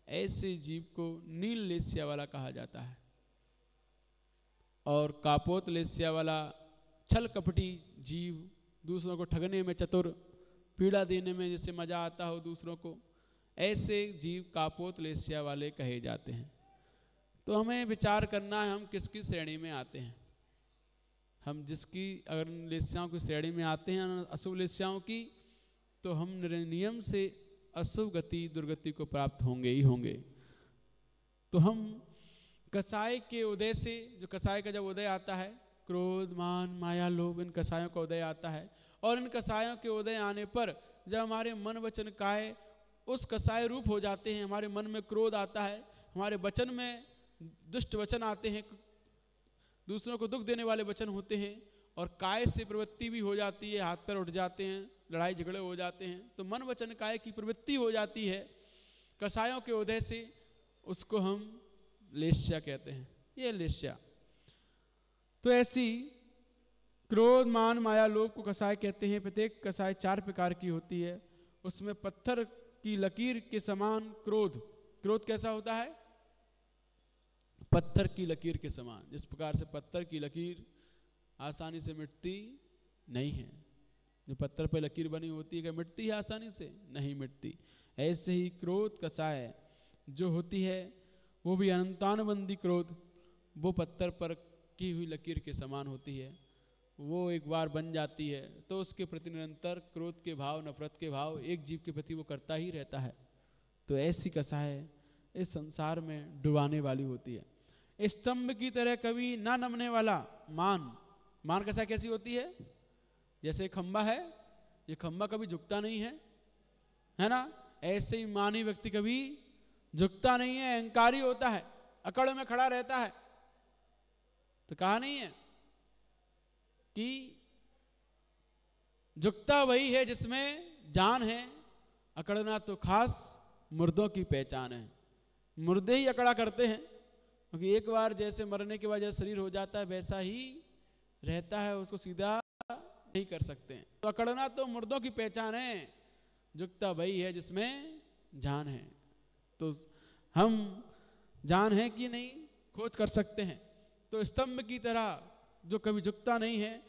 ऐसे जीव को नील लेस्या वाला कहा जाता है। और कापोत लेस्या वाला छल कपटी जीव, दूसरों को ठगने में चतुर, पीड़ा देने में जैसे मजा आता हो दूसरों को, ऐसे जीव कापोत लेस्या वाले कहे जाते हैं। तो हमें विचार करना है हम किसकी श्रेणी में आते हैं। हम जिसकी अगर लेस्याओं की श्रेणी में आते हैं अशुभ लेस्याओं की, तो हम नियम से अशुभ गति दुर्गति को प्राप्त होंगे ही होंगे। तो हम कसाय के उदय से, जो कसाय का जब उदय आता है, क्रोध मान माया लोभ, इन कसायों का उदय आता है, और इन कसायों के उदय आने पर जब हमारे मन वचन काय उस कसाय रूप हो जाते हैं, हमारे मन में क्रोध आता है, हमारे वचन में दुष्ट वचन आते हैं, दूसरों को दुख देने वाले वचन होते हैं, और काय से प्रवृत्ति भी हो जाती है, हाथ पैर उठ जाते हैं, लड़ाई झगड़े हो जाते हैं, तो मन वचन काय की प्रवृत्ति हो जाती है कसायों के उदय से, उसको हम लेस्या कहते हैं। ये लेस्या। तो ऐसी क्रोध मान माया लोभ को कसाय कहते हैं। प्रत्येक कसाय 4 प्रकार की होती है। उसमें पत्थर की लकीर के समान क्रोध, क्रोध कैसा होता है? पत्थर की लकीर के समान। जिस प्रकार से पत्थर की लकीर आसानी से मिटती नहीं है, जो पत्थर पर लकीर बनी होती है क्या मिटती है आसानी से? नहीं मिटती। ऐसे ही क्रोध कसाय जो होती है वो भी अनंतानुबंधी क्रोध, वो पत्थर पर की हुई लकीर के समान होती है। वो एक बार बन जाती है तो उसके प्रति निरंतर क्रोध के भाव नफरत के भाव एक जीव के प्रति वो करता ही रहता है। तो ऐसी कसाय इस संसार में डुबाने वाली होती है। स्तंभ की तरह कभी ना नमने वाला मान, मान कसाय कैसी होती है? जैसे खंबा है, ये खंबा कभी झुकता नहीं है ना? ऐसे ही मानी व्यक्ति कभी झुकता नहीं है, अहंकारी होता है, अकड़ में खड़ा रहता है। तो कहा नहीं है कि झुकता वही है जिसमें जान है, अकड़ना तो खास मुर्दों की पहचान है। मुर्दे ही अकड़ा करते हैं, क्योंकि एक बार जैसे मरने के बाद जैसे शरीर हो जाता है वैसा ही रहता है, उसको सीधा नहीं कर सकते हैं। तो अकड़ना तो मुर्दों की पहचान है, झुकता वही है जिसमें जान है। तो हम जान है कि नहीं खोज कर सकते हैं। तो स्तंभ की तरह जो कभी झुकता नहीं है,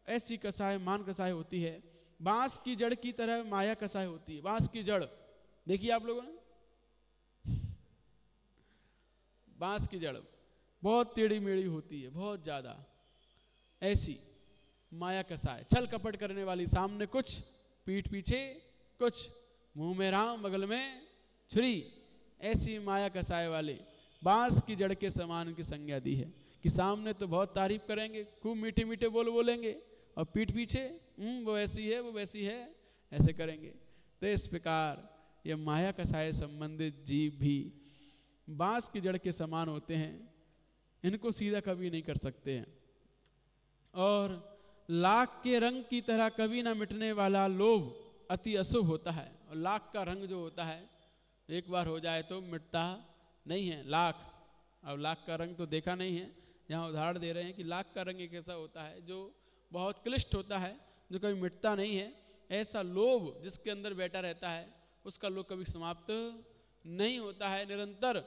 ऐसी कसाय मान कसाय होती है। बांस की जड़ की तरह माया कसाय होती है। बांस की जड़ देखिए आप लोगों ने, बांस की जड़ बहुत टेढ़ी मेढ़ी होती है, बहुत ज्यादा। ऐसी माया कसाय छल कपट करने वाली, सामने कुछ पीठ पीछे कुछ, मुंह में राम बगल में छुरी, ऐसी माया कसाय वाले बांस की जड़ के समान की संज्ञा दी है कि सामने तो बहुत तारीफ करेंगे, खूब मीठे मीठे बोलेंगे, और पीठ पीछे वो ऐसी है वो वैसी है ऐसे करेंगे। तो इस प्रकार ये माया कसाय संबंधित जीव भी बांस की जड़ के समान होते हैं, इनको सीधा कभी नहीं कर सकते हैं। और लाख के रंग की तरह कभी ना मिटने वाला लोभ अति अशुभ होता है। और लाख का रंग जो होता है एक बार हो जाए तो मिटता नहीं है। लाख, अब लाख का रंग तो देखा नहीं है, यहाँ उदाहरण दे रहे हैं कि लाख का रंग एक ऐसा होता है जो बहुत क्लिष्ट होता है, जो कभी मिटता नहीं है। ऐसा लोभ जिसके अंदर बैठा रहता है उसका लोभ कभी समाप्त नहीं होता है, निरंतर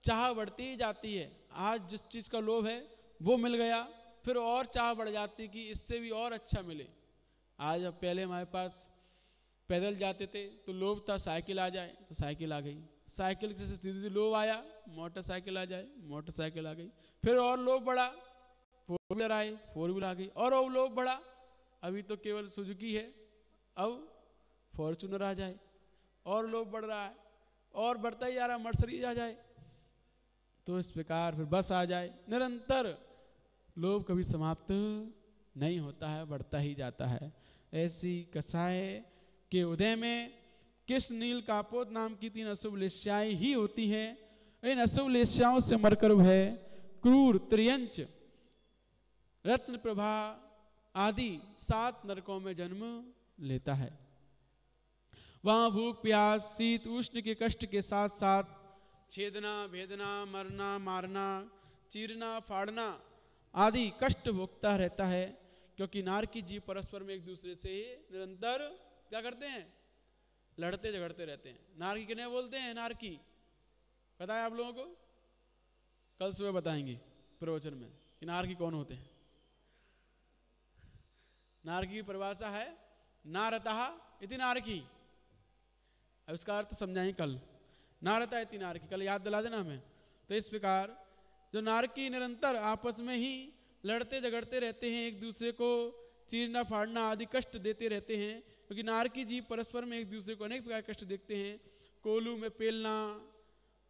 चाह बढ़ती ही जाती है। आज जिस चीज़ का लोभ है वो मिल गया, फिर और चाह बढ़ जाती कि इससे भी और अच्छा मिले। आज अब पहले हमारे पास पैदल जाते थे तो लोभ था साइकिल आ जाए तो साइकिल आ गई, साइकिल से सीधे लोभ आया मोटरसाइकिल आ जाए, मोटरसाइकिल आ गई, फिर और लोभ बढ़ा, 4 व्हीलर आए, 4 व्हीलर आ गई, और लोभ बढ़ा, अभी तो केवल सुजुकी है, अब फॉर्चूनर आ जाए, और लोभ बढ़ रहा है, और बढ़ता ही जा रहा, मर्सिडीज आ जाए, तो इस प्रकार फिर बस आ जाए। निरंतर लोभ कभी समाप्त नहीं होता है, बढ़ता ही जाता है। ऐसी कसाय के उदय में किस नील कापोत नाम की 3 अशुभ लेस्याएं ही होती हैं। इन अशुभ लेस्याओं से मरकर वह क्रूर, त्रियंच, रत्न प्रभा आदि 7 नरकों में जन्म लेता है। वहां भूख प्यास शीत उष्ण के कष्ट के साथ साथ छेदना भेदना मरना मारना चीरना फाड़ना आदि कष्ट भोगता रहता है, क्योंकि नारकी जीव परस्पर में एक दूसरे से ही निरंतर क्या करते हैं? लड़ते झगड़ते रहते हैं। नारकी किन्हें बोलते हैं? नारकी पता है आप लोगों को? कल सुबह बताएंगे प्रवचन में कि नारकी कौन होते हैं। नारकी की परिभाषा है नारतः इति नारकी। अब इसका अर्थ समझाएं कल। नारता इति नारकी, कल याद दिला देना हमें। तो इस प्रकार जो नारकी निरंतर आपस में ही लड़ते झगड़ते रहते हैं, एक दूसरे को चीरना फाड़ना आदि कष्ट देते रहते हैं, क्योंकि नारकी जीव परस्पर में एक दूसरे को अनेक प्रकार कष्ट देखते हैं। कोलू में पेलना,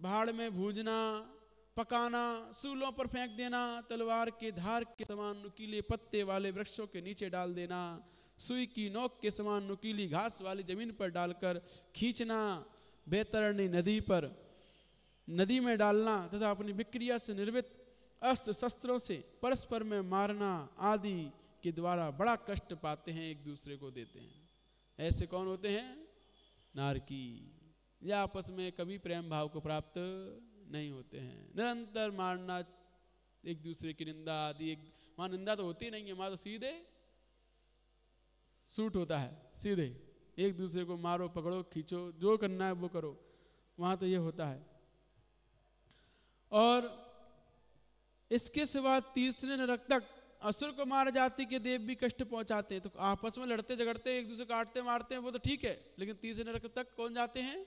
भाड़ में भूजना, पकाना, सूलों पर फेंक देना, तलवार के धार के समान नुकीले पत्ते वाले वृक्षों के नीचे डाल देना, सुई की नोक के समान नुकीली घास वाली जमीन पर डालकर खींचना, बैतरणी नदी में डालना तथा अपनी विक्रिया से निर्मित अस्त्र शस्त्रों से परस्पर में मारना आदि के द्वारा बड़ा कष्ट पाते हैं, एक दूसरे को देते हैं। ऐसे कौन होते हैं? नारकी। या आपस में कभी प्रेम भाव को प्राप्त नहीं होते हैं, निरंतर मारना, एक दूसरे की निंदा आदि। वहां निंदा तो होती नहीं है, वहां तो सीधे सूट होता है, सीधे एक दूसरे को मारो पकड़ो खींचो, जो करना है वो करो, वहां तो ये होता है। और इसके सिवा तीसरे नरक तक असुर कुमार जाति के देव भी कष्ट पहुंचाते हैं। तो आपस में लड़ते झगड़ते एक दूसरे काटते मारते हैं, वो तो ठीक है, लेकिन तीसरे नरक तक कौन जाते हैं?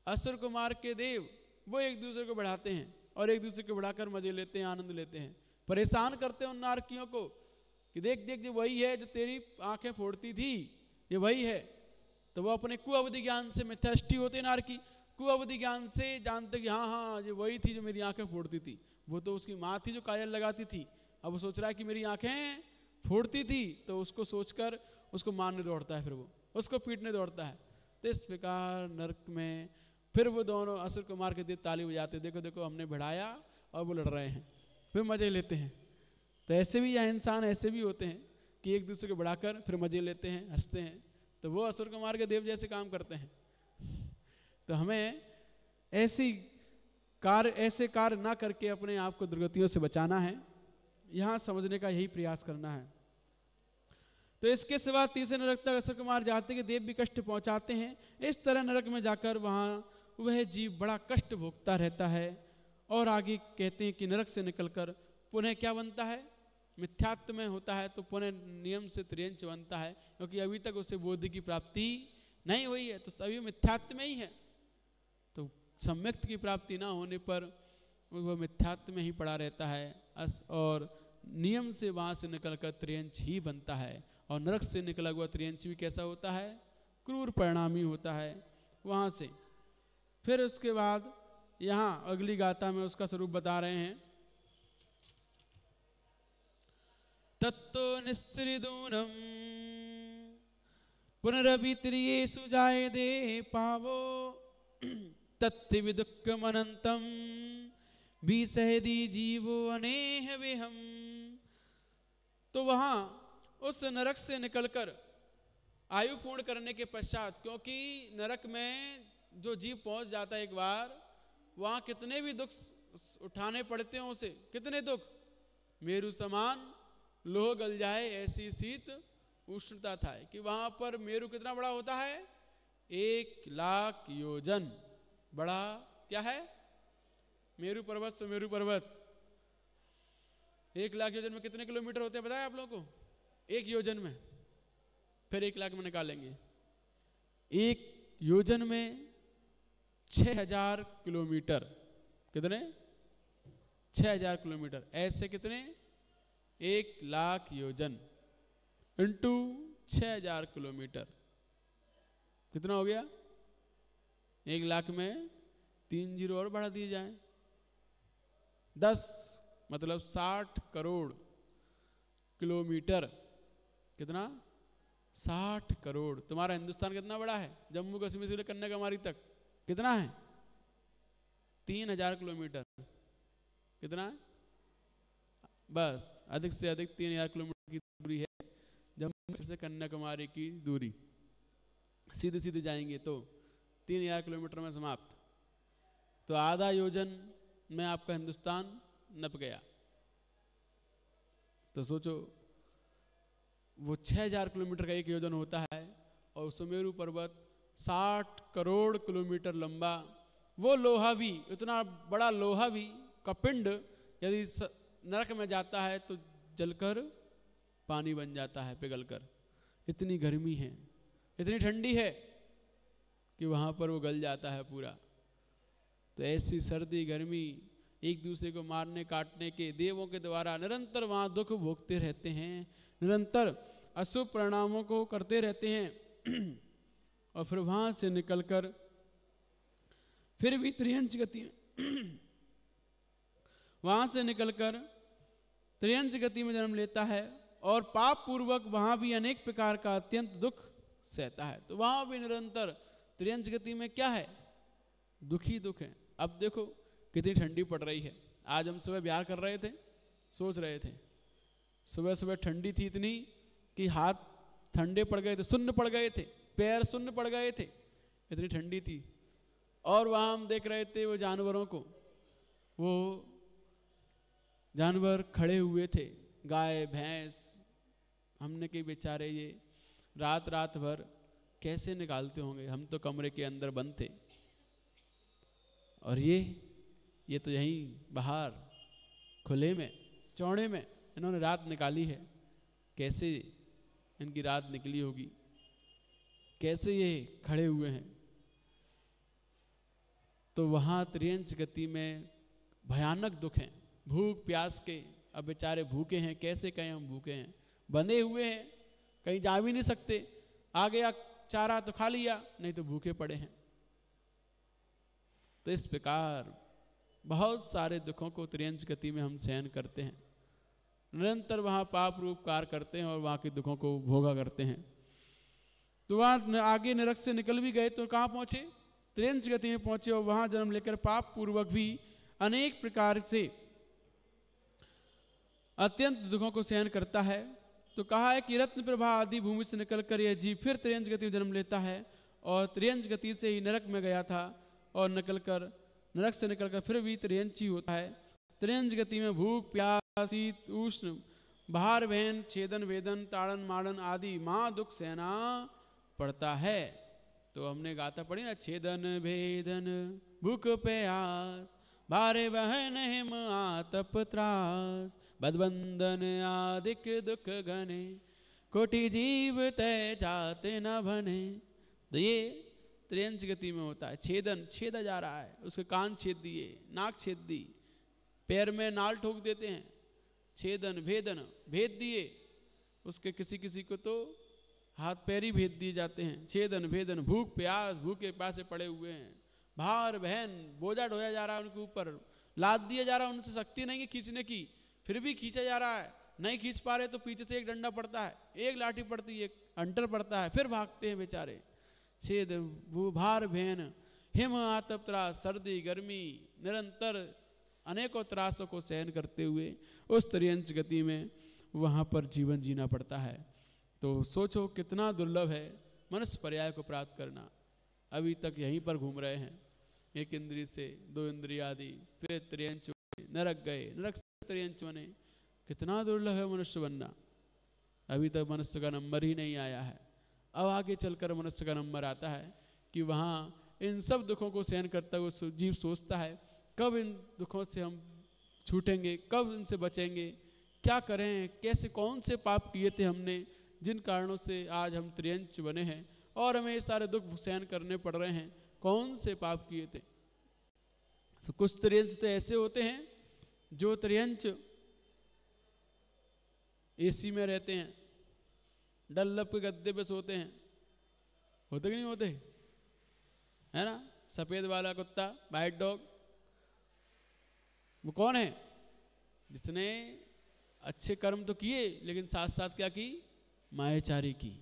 असुर कुमार के देव। वो एक दूसरे को बढ़ाते हैं और एक दूसरे को बढ़ाकर मजे लेते हैं, आनंद लेते हैं, परेशान करते हैं उन नारकियों को कि देख देख जो वही है जो तेरी आंखें फोड़ती थी, ये वही है। तो वो अपने कुअवधि ज्ञान से मिथ्याष्टि होते नारकी, कुअवधि ज्ञान से जानते कि हाँ हाँ ये वही थी जो मेरी आंखें फोड़ती थी। वो तो उसकी माँ थी जो काजल लगाती थी, अब वो सोच रहा है कि मेरी आंखें फोड़ती थी, तो उसको सोचकर उसको मारने दौड़ता है, फिर वो उसको पीटने दौड़ता है। तो इस प्रकार नरक में फिर वो दोनों असुर को मार के दे ताली बजाते, देखो देखो हमने बढ़ाया और वो लड़ रहे हैं, फिर मजे लेते हैं। तो ऐसे भी यहाँ इंसान ऐसे भी होते हैं कि एक दूसरे को बढ़ाकर फिर मजे लेते हैं, हंसते हैं। तो वो असुर को मार के देव जैसे काम करते हैं। तो हमें ऐसे कार्य ना करके अपने आप को दुर्गतियों से बचाना है, यहाँ समझने का यही प्रयास करना है। तो इसके सिवा तीसरे नरक तक असुर कुमार जाति के देव भी कष्ट पहुंचाते हैं। इस तरह नरक में जाकर वहाँ वह जीव बड़ा कष्ट भोगता रहता है। और आगे कहते हैं कि नरक से निकलकर पुनः क्या बनता है? मिथ्यात्व में होता है, तो पुनः नियम से त्रियंच बनता है, क्योंकि अभी तक उसे बोधि की प्राप्ति नहीं हुई है, तो सभी मिथ्यात्व में ही है। तो सम्यक्त की प्राप्ति ना होने पर वह मिथ्यात्व में ही पड़ा रहता है, और नियम से वहाँ से निकलकर त्रियंच ही बनता है। और नरक से निकला हुआ त्रियंच भी कैसा होता है? क्रूर परिणामी होता है। वहाँ से फिर उसके बाद यहाँ अगली गाथा में उसका स्वरूप बता रहे हैं। तत्तो निस्सृदूनम पुनरभित्रियेषु जायते पावो तत्थि विदुःखमनन्तं विसहदी जीवो अनेह विहम। तो वहाँ उस नरक से निकलकर आयु पूर्ण करने के पश्चात, क्योंकि नरक में जो जीव पहुंच जाता है एक बार, वहाँ कितने भी दुख उठाने पड़ते हैं उसे, कितने दुख, मेरु समान लोह गल जाए ऐसी शीत उष्णता था, कि वहाँ पर मेरु कितना बड़ा होता है? 1,00,000 योजन बड़ा। क्या है? मेरु पर्वत, सुमेरु पर्वत 1,00,000 योजन में कितने किलोमीटर होते हैं बताया आप लोगों को? 1 योजन में, फिर 1,00,000 में निकालेंगे, 1 योजन में 6,000 किलोमीटर। कितने? 6,000 किलोमीटर। ऐसे कितने? 1,00,000 योजन इंटू 6,000 किलोमीटर कितना हो गया? 1,00,000 में 3 जीरो और बढ़ा दिए जाए, 10 मतलब 60 करोड़ किलोमीटर। कितना? 60 करोड़। तुम्हारा हिंदुस्तान कितना बड़ा है? जम्मू कश्मीर से कन्याकुमारी तक कितना है? 3,000 किलोमीटर। कितना है? बस अधिक से अधिक 3,000 किलोमीटर की दूरी है जम्मू कश्मीर से कन्याकुमारी की दूरी। सीधे सीधे जाएंगे तो 3,000 किलोमीटर में समाप्त। तो आधा योजन में आपका हिंदुस्तान नप गया। तो सोचो वो 6,000 किलोमीटर का 1 योजन होता है, और सुमेरु पर्वत 60 करोड़ किलोमीटर लंबा। वो लोहा भी, इतना बड़ा लोहा भी का पिंड यदि नरक में जाता है तो जलकर पानी बन जाता है पिघलकर। इतनी गर्मी है, इतनी ठंडी है कि वहाँ पर वो गल जाता है पूरा। तो ऐसी सर्दी गर्मी एक दूसरे को मारने काटने के, देवों के द्वारा निरंतर वहाँ दुख भोगते रहते हैं, निरंतर अशुभ परिणामों को करते रहते हैं। और फिर वहाँ से निकलकर फिर भी त्रियंच गति में वहाँ से निकलकर त्रियंच गति में जन्म लेता है और पाप पूर्वक वहाँ भी अनेक प्रकार का अत्यंत दुख सहता है। तो वहाँ भी निरंतर त्रियंच गति में क्या है, दुखी दुख है। अब देखो कितनी ठंडी पड़ रही है। आज हम सुबह ब्याह कर रहे थे, सोच रहे थे सुबह सुबह ठंडी थी इतनी कि हाथ ठंडे पड़ गए थे, सुन्न पड़ गए थे, पैर सुन्न पड़ गए थे, इतनी ठंडी थी। और वहाँ हम देख रहे थे वो जानवरों को, वो जानवर खड़े हुए थे, गाय भैंस। हमने कही बेचारे ये रात रात भर कैसे निकालते होंगे, हम तो कमरे के अंदर बंद थे और ये तो यहीं बाहर खुले में चौड़े में इन्होंने रात निकाली है। कैसे इनकी रात निकली होगी, कैसे ये खड़े हुए हैं। तो वहाँ त्रियंच गति में भयानक दुख हैं, भूख प्यास के। अब बेचारे भूखे हैं, कैसे कहें हम भूखे हैं, बंधे हुए हैं, कहीं जा भी नहीं सकते। आ गया चारा तो खा लिया, नहीं तो भूखे पड़े हैं। तो इस प्रकार बहुत सारे दुखों को त्रियंच गति में हम सहन करते हैं, निरंतर वहाँ पाप रूप कार्य करते हैं और वहाँ के दुखों को भोगा करते हैं। तो वहाँ आगे नरक से निकल भी गए तो कहाँ पहुँचे, त्रियंच गति में पहुँचे और वहाँ जन्म लेकर पाप पूर्वक भी अनेक प्रकार से अत्यंत दुखों को सहन करता है। तो कहा है कि रत्न प्रभा आदि भूमि से निकलकर यह जीव फिर त्रियंच गति में जन्म लेता है और त्रियंच गति से ही नरक में गया था और नरक से निकलकर फिर भी त्रियंच ही होता है। त्रियंच गति में भूख प्यास शीत उष्ण बाहर बहन छेदन वेदन ताड़न माड़न आदि महा दुख सहना पड़ता है। तो हमने गाथा पढ़ी ना, छेदन भेदन भूख प्यास भारे बहन हिम आतप त्रास बदबंधन आदिक दुख घने कोटि जीव तय जाते न भने। तो ये त्रियंच गति में होता है। छेदन, छेदा जा रहा है, उसके कान छेद दिए, नाक छेद दी, पैर में नाल ठोक देते हैं। छेदन भेदन, भेद दिए उसके, किसी किसी को तो हाथ पैर ही भेद दिए जाते हैं। छेदन भेदन भूख प्यास, भूखे प्यासे पड़े हुए हैं। भार बहन, बोझा ढोया जा रहा है उनके ऊपर, लाद दिया जा रहा है, उनसे शक्ति नहीं है खींचने की, फिर भी खींचा जा रहा है। नहीं खींच पा रहे तो पीछे से एक डंडा पड़ता है, एक लाठी पड़ती है, एक अंटर पड़ता है, फिर भागते हैं बेचारे। छेद भार बहन हिम आतप त्रास, सर्दी गर्मी निरंतर अनेकों त्रासों को सहन करते हुए उस त्रियंच गति में वहाँ पर जीवन जीना पड़ता है। तो सोचो कितना दुर्लभ है मनुष्य पर्याय को प्राप्त करना। अभी तक यहीं पर घूम रहे हैं, एक इंद्रिय से दो इंद्रिय आदि, फिर त्रियंच नरक गए, नरक से त्रियंच बने। कितना दुर्लभ है मनुष्य बनना। अभी तक मनुष्य का नंबर ही नहीं आया है। अब आगे चलकर मनुष्य का नंबर आता है कि वहाँ इन सब दुखों को सहन करता हुआ जीव सोचता है कब इन दुखों से हम छूटेंगे, कब इनसे बचेंगे, क्या करें, कैसे कौन से पाप किए थे हमने जिन कारणों से आज हम त्रियंच बने हैं और हमें सारे दुख सहन करने पड़ रहे हैं, कौन से पाप किए थे। तो कुछ त्रियंच तो ऐसे होते हैं जो त्रियंच एसी में रहते हैं, डल्लप के गद्दे पे सोते हैं, होते कि नहीं होते, है ना। सफेद वाला कुत्ता, वाइट डॉग, वो कौन है, जिसने अच्छे कर्म तो किए लेकिन साथ साथ क्या की, मायाचारी की।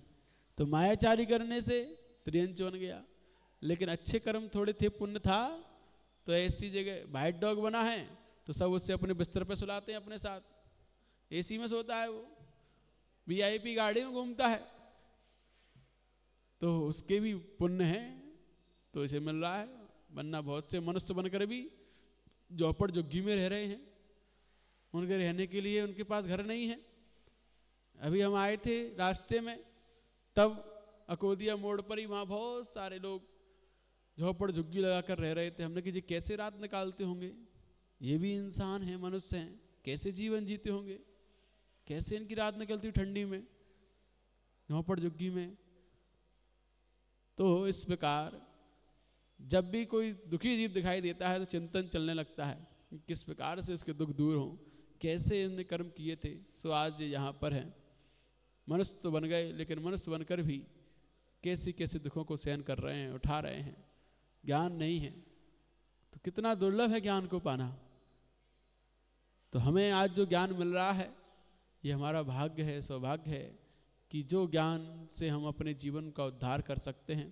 तो मायाचारी करने से त्रियंच बन गया, लेकिन अच्छे कर्म थोड़े थे, पुण्य था, तो ऐसी जगह वाइट डॉग बना है तो सब उससे अपने बिस्तर पे सुलाते हैं, अपने साथ एसी में सोता है, वो वीआईपी गाड़ी में घूमता है, तो उसके भी पुण्य है, तो इसे मिल रहा है। वरना बहुत से मनुष्य बनकर भी झोपड़ झुग्गी में रह रहे हैं, उनके रहने के लिए उनके पास घर नहीं है। अभी हम आए थे रास्ते में, तब अकोदिया मोड़ पर ही वहाँ बहुत सारे लोग झोपड़ झुग्गी लगाकर रह रहे थे। हमने कहा जी कैसे रात निकालते होंगे, ये भी इंसान हैं, मनुष्य हैं, कैसे जीवन जीते होंगे, कैसे इनकी रात निकलती ठंडी में झोपड़ झुग्गी में। तो इस प्रकार जब भी कोई दुखी जीव दिखाई देता है तो चिंतन चलने लगता है, किस प्रकार से इसके दुख दूर हों, कैसे इनने कर्म किए थे सो आज ये यहाँ पर हैं। मनुष्य तो बन गए, लेकिन मनुष्य बनकर भी कैसे कैसे दुखों को सहन कर रहे हैं, उठा रहे हैं। ज्ञान नहीं है तो कितना दुर्लभ है ज्ञान को पाना। तो हमें आज जो ज्ञान मिल रहा है ये हमारा भाग्य है, सौभाग्य है कि जो ज्ञान से हम अपने जीवन का उद्धार कर सकते हैं,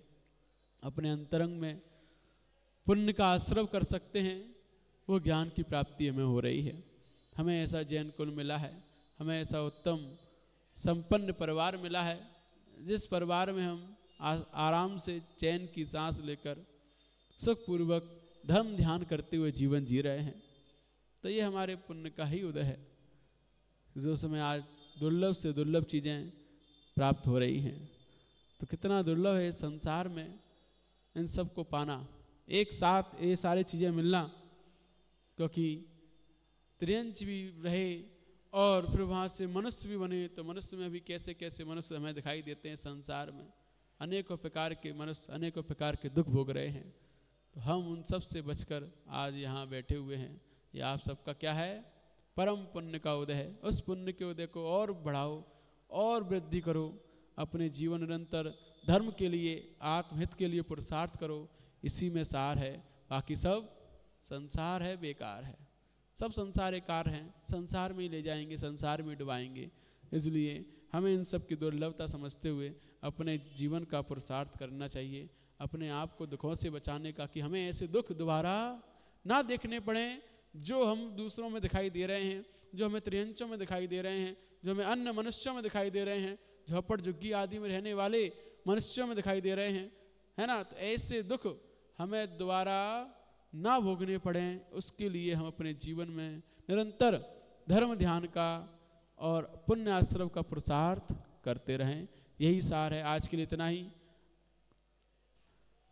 अपने अंतरंग में पुण्य का आश्रव कर सकते हैं, वो ज्ञान की प्राप्ति हमें हो रही है। हमें ऐसा जैन कुल मिला है, हमें ऐसा उत्तम संपन्न परिवार मिला है, जिस परिवार में हम आराम से चैन की सांस लेकर सुखपूर्वक धर्म ध्यान करते हुए जीवन जी रहे हैं। तो ये हमारे पुण्य का ही उदय है, जो समय आज दुर्लभ से दुर्लभ चीज़ें प्राप्त हो रही हैं। तो कितना दुर्लभ है इस संसार में इन सब को पाना, एक साथ ये सारी चीज़ें मिलना। क्योंकि त्रियंच भी रहे और फिर वहाँ से मनुष्य भी बने, तो मनुष्य में भी कैसे कैसे मनुष्य हमें दिखाई देते हैं। संसार में अनेकों प्रकार के मनुष्य अनेकों प्रकार के दुख भोग रहे हैं, तो हम उन सब से बचकर आज यहाँ बैठे हुए हैं। ये आप सबका क्या है, परम पुण्य का उदय है। उस पुण्य के उदय को और बढ़ाओ और वृद्धि करो, अपने जीवन निरंतर धर्म के लिए, आत्महित के लिए पुरुषार्थ करो। इसी में सार है, बाकी सब संसार है, बेकार है। सब संसार एक कार हैं, संसार में ही ले जाएंगे, संसार में डुबाएंगे। इसलिए हमें इन सब की दुर्लभता समझते हुए अपने जीवन का पुरुषार्थ करना चाहिए, अपने आप को दुखों से बचाने का, कि हमें ऐसे दुख दोबारा ना देखने पड़े जो हम दूसरों में दिखाई दे रहे हैं, जो हमें त्रियंचों में दिखाई दे रहे हैं, जो हमें अन्य मनुष्यों में दिखाई दे रहे हैं, झोपड़ झुग्गी आदि में रहने वाले मनुष्यों में दिखाई दे रहे हैं, है ना। तो ऐसे दुख हमें दोबारा ना भोगने पड़े, उसके लिए हम अपने जीवन में निरंतर धर्म ध्यान का और पुण्य आश्रव का पुरुषार्थ करते रहें। यही सार है। आज के लिए इतना ही।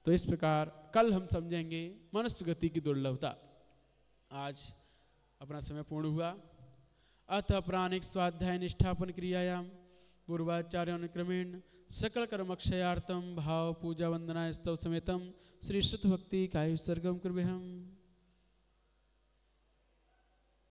तो इस प्रकार कल हम समझेंगे मनुष्य गति की दुर्लभता। आज अपना समय पूर्ण हुआ। अतः प्राणिक स्वाध्याय निष्ठापन क्रियायाम पूर्वाचार्यानुक्रमेण सकल कर्मक्षयार्थम भाव पूजा वंदना स्तव समेतम श्री शुद्ध भक्ति कायु सर्गम कुर्वहम।